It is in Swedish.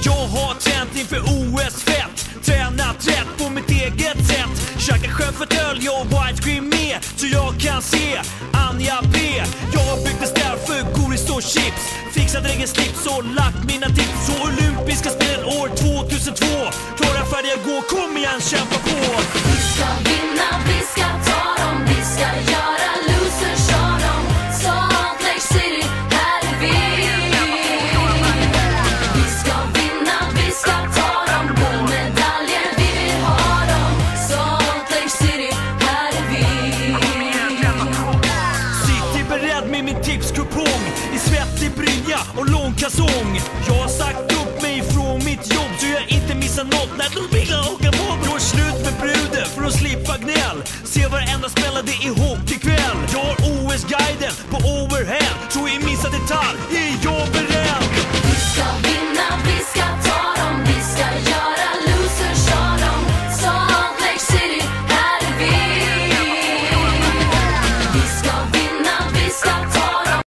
Jag har tänt inför OS-fett, tränat rätt på mitt eget sätt. Käkar sjöfött öl, jag har white cream med, så jag kan se Anja P. Jag har byggt en ställ för godis och chips, fixat egen slips och lagt mina tips. Så olympiska spelen år 2002, klara, färdiga, gå, kom igen, kämpa på. Vi ska vinna, vi ska ta dem, vi ska göra losers av dem. Salt Lake City, här är vi. Vi ska vinna, vi ska ta dem, guldmedaljer, vi vill ha dem. Salt Lake City, här är vi. Sitter beredd med min tipskupong i svettig brynja och lång kalsong. Jag har sagt upp mig från mitt jobb så jag inte missar något när de vill åka på. Gör slut med bruden för att slippa gnäll. Se varenda spelade i hockeykväll. Jag har OS-guiden på overhead, så i minsta detalj är jobbet